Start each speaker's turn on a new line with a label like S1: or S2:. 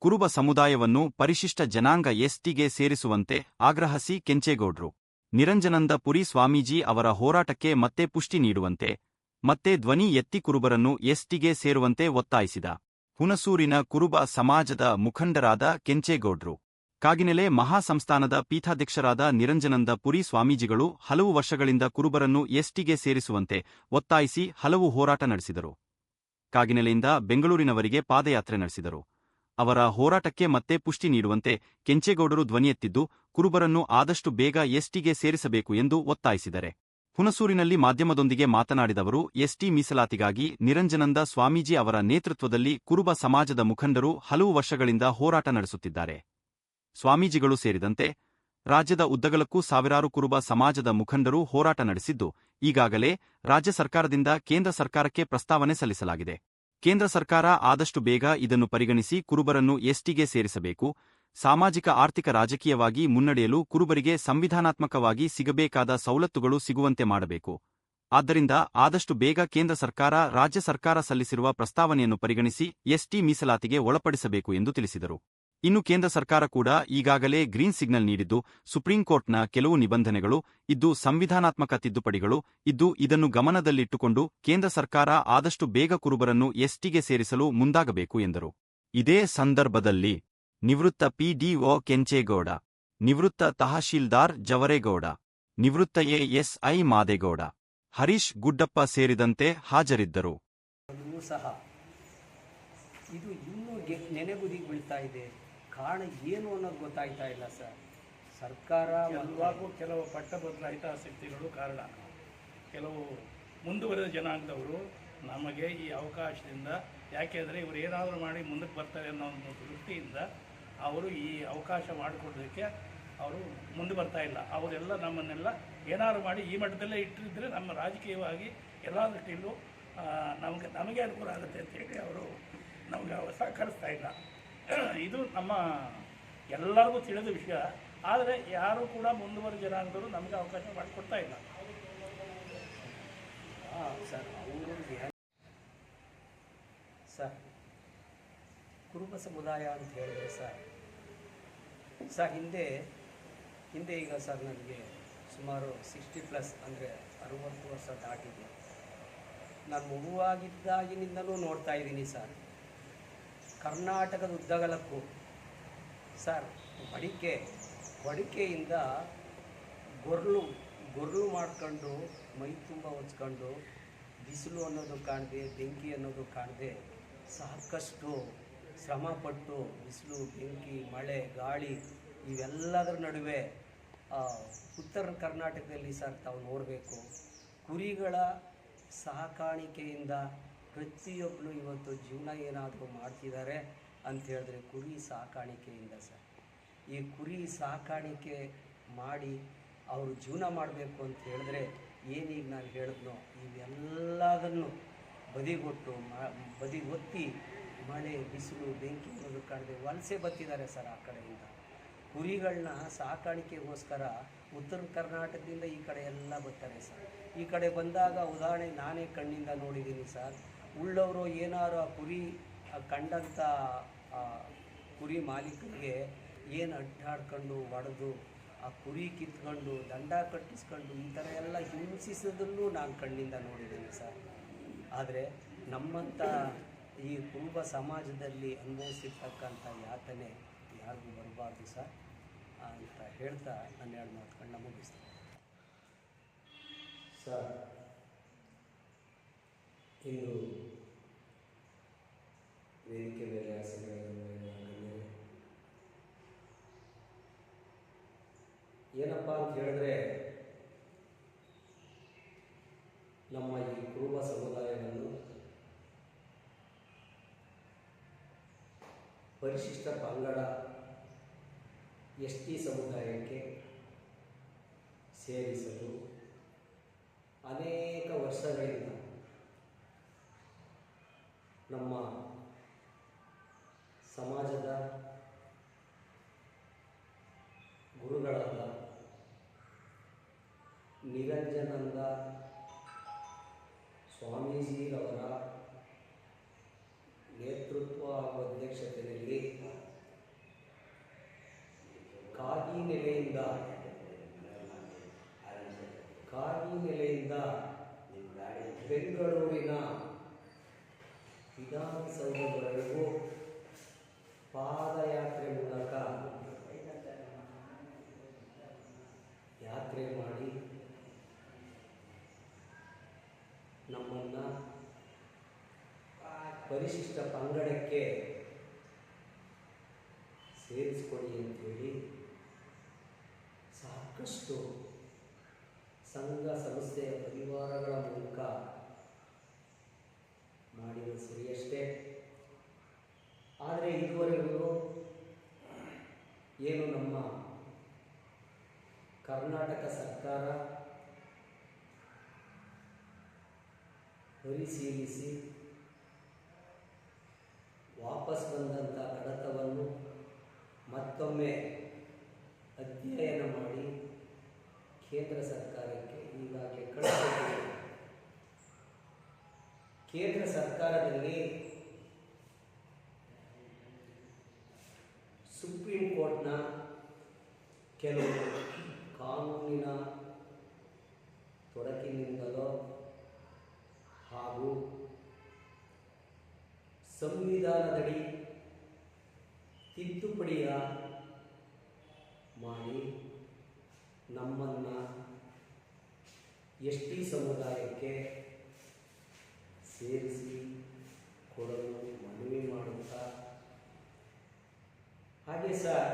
S1: ಕುರುಬ ಸಮುದಾಯವನ್ನು ಪರಿಶಿಷ್ಟ ಜನಾಂಗ ಎಸ್ಟಿಗೆ ಸೇರಿಸುವಂತೆ ಆಗ್ರಹಿಸಿ ಕೆಂಚೇಗೌಡ್ರು ನಿರಂಜನಂದ ಪುರಿ ಸ್ವಾಮೀಜಿ ಅವರ ಹೋರಾಟಕ್ಕೆ ಮತ್ತೆ ಪುಷ್ಟಿ ನೀಡುವಂತೆ ಮತ್ತೆ ಧ್ವನಿ ಎತ್ತಿ ಕುರುಬರನ್ನು ಎಸ್ಟಿಗೆ ಸೇರುವಂತೆ ಒತ್ತಾಯಿಸಿದ. ಹುಣಸೂರಿನ ಕುರುಬ ಸಮಾಜದ ಮುಖಂಡರಾದ ಕೆಂಚೇಗೌಡ್ರು ಕಾಗಿನೆಲೆ ಮಹಾಸಂಸ್ಥಾನದ ಪೀಠಾಧ್ಯಕ್ಷರಾದ ನಿರಂಜನಂದ ಪುರಿ ಸ್ವಾಮೀಜಿಗಳು ಹಲವು ವರ್ಷಗಳಿಂದ ಕುರುಬರನ್ನು ಎಸ್ಟಿಗೆ ಸೇರಿಸುವಂತೆ ಒತ್ತಾಯಿಸಿ ಹಲವು ಹೋರಾಟ ನಡೆಸಿದರು. ಕಾಗಿನೆಲೆಯಿಂದ ಬೆಂಗಳೂರಿನವರೆಗೆ ಪಾದಯಾತ್ರೆ ನಡೆಸಿದರು. ಅವರ ಹೋರಾಟಕ್ಕೆ ಮತ್ತೆ ಪುಷ್ಟಿ ನೀಡುವಂತೆ ಕೆಂಚೇಗೌಡರು ಧ್ವನಿಯೆತ್ತಿದ್ದು ಕುರುಬರನ್ನು ಆದಷ್ಟು ಬೇಗ ಎಸ್ಟಿಗೆ ಸೇರಿಸಬೇಕು ಎಂದು ಒತ್ತಾಯಿಸಿದರೆ. ಹುಣಸೂರಿನಲ್ಲಿ ಮಾಧ್ಯಮದೊಂದಿಗೆ ಮಾತನಾಡಿದವರು, ಎಸ್ಟಿ ಮೀಸಲಾತಿಗಾಗಿ ನಿರಂಜನಂದ ಸ್ವಾಮೀಜಿ ಅವರ ನೇತೃತ್ವದಲ್ಲಿ ಕುರುಬ ಸಮಾಜದ ಮುಖಂಡರು ಹಲವು ವರ್ಷಗಳಿಂದ ಹೋರಾಟ ನಡೆಸುತ್ತಿದ್ದಾರೆ. ಸ್ವಾಮೀಜಿಗಳು ಸೇರಿದಂತೆ ರಾಜ್ಯದ ಉದ್ದಗಲಕ್ಕೂ ಸಾವಿರಾರು ಕುರುಬ ಸಮಾಜದ ಮುಖಂಡರು ಹೋರಾಟ ನಡೆಸಿದ್ದು, ಈಗಾಗಲೇ ರಾಜ್ಯ ಸರ್ಕಾರದಿಂದ ಕೇಂದ್ರ ಸರ್ಕಾರಕ್ಕೆ ಪ್ರಸ್ತಾವನೆ ಸಲ್ಲಿಸಲಾಗಿದೆ. ಕೇಂದ್ರ ಸರ್ಕಾರ ಆದಷ್ಟು ಬೇಗ ಇದನ್ನು ಪರಿಗಣಿಸಿ ಕುರುಬರನ್ನು ಎಸ್ಟಿಗೆ ಸೇರಿಸಬೇಕು. ಸಾಮಾಜಿಕ ಆರ್ಥಿಕ ರಾಜಕೀಯವಾಗಿ ಮುನ್ನಡೆಯಲು ಕುರುಬರಿಗೆ ಸಂವಿಧಾನಾತ್ಮಕವಾಗಿ ಸಿಗಬೇಕಾದ ಸವಲತ್ತುಗಳು ಸಿಗುವಂತೆ ಮಾಡಬೇಕು. ಆದ್ದರಿಂದ ಆದಷ್ಟು ಬೇಗ ಕೇಂದ್ರ ಸರ್ಕಾರ ರಾಜ್ಯ ಸರ್ಕಾರ ಸಲ್ಲಿಸಿರುವ ಪ್ರಸ್ತಾವನೆಯನ್ನು ಪರಿಗಣಿಸಿ ಎಸ್ಟಿ ಮೀಸಲಾತಿಗೆ ಒಳಪಡಿಸಬೇಕು ಎಂದು ತಿಳಿಸಿದರು. ಇನ್ನು ಕೇಂದ್ರ ಸರ್ಕಾರ ಕೂಡ ಈಗಾಗಲೇ ಗ್ರೀನ್ ಸಿಗ್ನಲ್ ನೀಡಿದ್ದು, ಸುಪ್ರೀಂಕೋರ್ಟ್ನ ಕೆಲವು ನಿಬಂಧನೆಗಳು ಇದ್ದು, ಸಂವಿಧಾನಾತ್ಮಕ ತಿದ್ದುಪಡಿಗಳು ಇದ್ದು, ಇದನ್ನು ಗಮನದಲ್ಲಿಟ್ಟುಕೊಂಡು ಕೇಂದ್ರ ಸರ್ಕಾರ ಆದಷ್ಟು ಬೇಗ ಕುರುಬರನ್ನು ಎಸ್ಟಿಗೆ ಸೇರಿಸಲು ಮುಂದಾಗಬೇಕು ಎಂದರು. ಇದೇ ಸಂದರ್ಭದಲ್ಲಿ ನಿವೃತ್ತ ಪಿಡಿಒ ಕೆಂಚೇಗೌಡ, ನಿವೃತ್ತ ತಹಶೀಲ್ದಾರ್ ಜವರೇಗೌಡ, ನಿವೃತ್ತ ಎಎಸ್ಐ ಮಾದೇಗೌಡ, ಹರೀಶ್ ಗುಡ್ಡಪ್ಪ ಸೇರಿದಂತೆ ಹಾಜರಿದ್ದರು.
S2: ಇದು ಇನ್ನೂ ನೆನೆಗುದಿಗೆ ಬೀಳ್ತಾ ಇದೆ. ಕಾರಣ ಏನು ಅನ್ನೋದು ಗೊತ್ತಾಯ್ತಾ ಇಲ್ಲ ಸರ್. ಸರ್ಕಾರ
S3: ಎಲ್ಲವಾಗೂ ಕೆಲವು ಪಟ್ಟಭದ್ರ ಶಕ್ತಿಗಳು ಕಾರಣ. ಕೆಲವು ಮುಂದುವರೆದ ಜನಾಂಗದವರು ನಮಗೆ ಈ ಅವಕಾಶದಿಂದ, ಯಾಕೆಂದರೆ ಇವರು ಏನಾದರೂ ಮಾಡಿ ಮುಂದಕ್ಕೆ ಬರ್ತಾರೆ ಅನ್ನೋ ಒಂದು ದೃಷ್ಟಿಯಿಂದ ಅವರು ಈ ಅವಕಾಶ ಮಾಡಿಕೊಡೋದಕ್ಕೆ ಅವರು ಮುಂದೆ ಬರ್ತಾ ಇಲ್ಲ. ಅವರೆಲ್ಲ ನಮ್ಮನ್ನೆಲ್ಲ ಏನಾದರೂ ಮಾಡಿ ಈ ಮಟ್ಟದಲ್ಲೇ ಇಟ್ಟಿದ್ದರೆ ನಮ್ಮ ರಾಜಕೀಯವಾಗಿ ಎಲ್ಲ ದೃಷ್ಟಿಯಲ್ಲೂ ನಮಗೆ ಅನುಕೂಲ ಆಗುತ್ತೆ ಅಂತೇಳಿ ಅವರು ನಮಗೆ ಸಹಕರಿಸ್ತಾ ಇಲ್ಲ. ಇದು ನಮ್ಮ ಎಲ್ಲರಿಗೂ ತಿಳಿದ ವಿಷಯ. ಆದರೆ ಯಾರೂ ಕೂಡ ಮುಂದುವರೆದ ಜನಾಂಗದವರು ನಮಗೆ ಅವಕಾಶ ಮಾಡಿಕೊಡ್ತಾ ಇಲ್ಲ.
S2: ಸರ್ ಸರ್ ಕುರುಬ ಸಮುದಾಯ ಅಂತ ಹೇಳಿದ್ರೆ ಸರ್ ಹಿಂದೆ ಈಗ ಸರ್ ನನಗೆ ಸುಮಾರು 60+ ಅಂದರೆ 60 ವರ್ಷ ದಾಟಿದೆ. ನಾನು ಮಗುವಾಗಿದ್ದಾಗಿನಿಂದಲೂ ನೋಡ್ತಾ ಇದ್ದೀನಿ ಸರ್. ಕರ್ನಾಟಕದ ಉದ್ದಗಲಕ್ಕೂ ಸರ್ ಹೊಡಿಕೆಯಿಂದ ಗೊರ್ಲು ಮಾಡ್ಕೊಂಡು ಮೈ ತುಂಬ ಹೊಚ್ಕೊಂಡು ಬಿಸಿಲು ಅನ್ನೋದು ಕಾಣದೆ, ಬೆಂಕಿ ಅನ್ನೋದು ಕಾಣದೆ ಸಾಕಷ್ಟು ಶ್ರಮಪಟ್ಟು ಬಿಸಿಲು, ಬೆಂಕಿ, ಮಳೆ, ಗಾಳಿ ಇವೆಲ್ಲದರ ನಡುವೆ ಉತ್ತರ ಕರ್ನಾಟಕದಲ್ಲಿ ಸರ್ ತಾವು ನೋಡಬೇಕು, ಕುರಿಗಳ ಸಾಕಾಣಿಕೆಯಿಂದ ಪ್ರತಿಯೊಬ್ಬರು ಇವತ್ತು ಜೀವನ ಏನಾದರೂ ಮಾಡ್ತಿದ್ದಾರೆ ಅಂತ ಹೇಳಿದ್ರೆ ಕುರಿ ಸಾಕಾಣಿಕೆಯಿಂದ ಸರ್. ಈ ಕುರಿ ಸಾಕಾಣಿಕೆ ಮಾಡಿ ಅವರು ಜೀವನ ಮಾಡಬೇಕು ಅಂತ ಹೇಳಿದ್ರೆ ಏನೀಗ ನಾನು ಹೇಳಿದ್ನೋ ಇವೆಲ್ಲದನ್ನು ಬದಿಗೊತ್ತಿ ಮಳೆ, ಬಿಸಿಲು, ಬೆಂಕಿ ಅನ್ನೋದು ಕಾಣದೆ ವಲಸೆ ಬರ್ತಿದ್ದಾರೆ ಸರ್. ಆ ಕಡೆಯಿಂದ ಕುರಿಗಳನ್ನ ಸಾಕಾಣಿಕೆಗೋಸ್ಕರ ಉತ್ತರ ಕರ್ನಾಟಕದಿಂದ ಈ ಕಡೆ ಎಲ್ಲ ಬರ್ತಾರೆ ಸರ್. ಈ ಕಡೆ ಬಂದಾಗ ಉದಾಹರಣೆ ನಾನೇ ಕಣ್ಣಿಂದ ನೋಡಿದ್ದೀನಿ ಸರ್. ಉಳ್ಳವರು ಏನಾರು ಆ ಕುರಿ ಕಂಡಂಥ ಕುರಿ ಮಾಲೀಕರಿಗೆ ಏನು ಅಡ್ಡಾಡ್ಕೊಂಡು ಹೊಡೆದು ಆ ಕುರಿ ಕಿತ್ಕೊಂಡು ದಂಡ ಕಟ್ಟಿಸ್ಕೊಂಡು ಈ ಥರ ಎಲ್ಲ ಹಿಂಸಿಸೋದನ್ನು ನಾನು ಕಣ್ಣಿಂದ ನೋಡಿದ್ದೀನಿ ಸರ್. ಆದರೆ ನಮ್ಮಂಥ ಈ ಕುರುಬ ಸಮಾಜದಲ್ಲಿ ಅನುಭವಿಸಿರ್ತಕ್ಕಂಥ ಯಾತನೆ ಯಾರಿಗೂ ಬರಬಾರ್ದು ಸರ್ ಅಂತ ಹೇಳ್ತಾ ನಾನು 2 ಮಾತುಗಳನ್ನ ಮುಗಿಸ್ತೀನಿ ಸರ್. ಇಂದು ವೇದಿಕೆ ಮೇಲೆ ಏನಪ್ಪ ಅಂತ ಹೇಳಿದ್ರೆ, ನಮ್ಮ ಈ ಕುರುಬ ಸಮುದಾಯವನ್ನು ಪರಿಶಿಷ್ಟ ಪಂಗಡ ಎಸ್ಟಿ ಸಮುದಾಯಕ್ಕೆ ಸೇರಿಸಲು ಅನೇಕ ವರ್ಷಗಳಿಂದ ನಮ್ಮ ಸಮಾಜದ ಗುರುಗಳಾದ ನಿರಂಜನಂದ ಸ್ವಾಮೀಜಿರವರ ನೇತೃತ್ವ ಹಾಗೂ ಅಧ್ಯಕ್ಷತೆಯಲ್ಲಿ ಪರಿಶಿಷ್ಟ ಪಂಗಡಕ್ಕೆ ಸೇರಿಸ್ಕೊಡಿ ಅಂತೇಳಿ ಸಾಕಷ್ಟು ಸಂಘ ಸಂಸ್ಥೆಯ ಪರಿವಾರಗಳ ಮೂಲಕ ಮಾಡಿದ ಸರಿಯಷ್ಟೇ. ಆದರೆ ಇದುವರೆಗೂ ಏನು ನಮ್ಮ ಕರ್ನಾಟಕ ಸರ್ಕಾರ ಪರಿಶೀಲಿಸಿ ವಾಪಸ್ ಬಂದಂಥ ಕಡತವನ್ನು ಮತ್ತೊಮ್ಮೆ ಅಧ್ಯಯನ ಮಾಡಿ ಕೇಂದ್ರ ಸರ್ಕಾರಕ್ಕೆ ಈಗಾಗಲೇ ಕಳಿಸಿದೆ. ಕೇಂದ್ರ ಸರ್ಕಾರದಲ್ಲಿ ಸುಪ್ರೀಂ ಕೋರ್ಟ್ನ ಕೆಲವು ಕಾನೂನಿನ ತೊಡಕಿನಿಂದಲೋ ಹಾಗೂ ಸಂವಿಧಾನದಡಿ ತಿದ್ದುಪಡಿಯ ಮಾಡಿ ನಮ್ಮನ್ನು ಎಸ್ ಟಿ ಸಮುದಾಯಕ್ಕೆ ಸೇರಿಸಿ ಕೊಡಲು ಮನವಿ ಮಾಡುತ್ತಾ, ಹಾಗೆ ಸರ್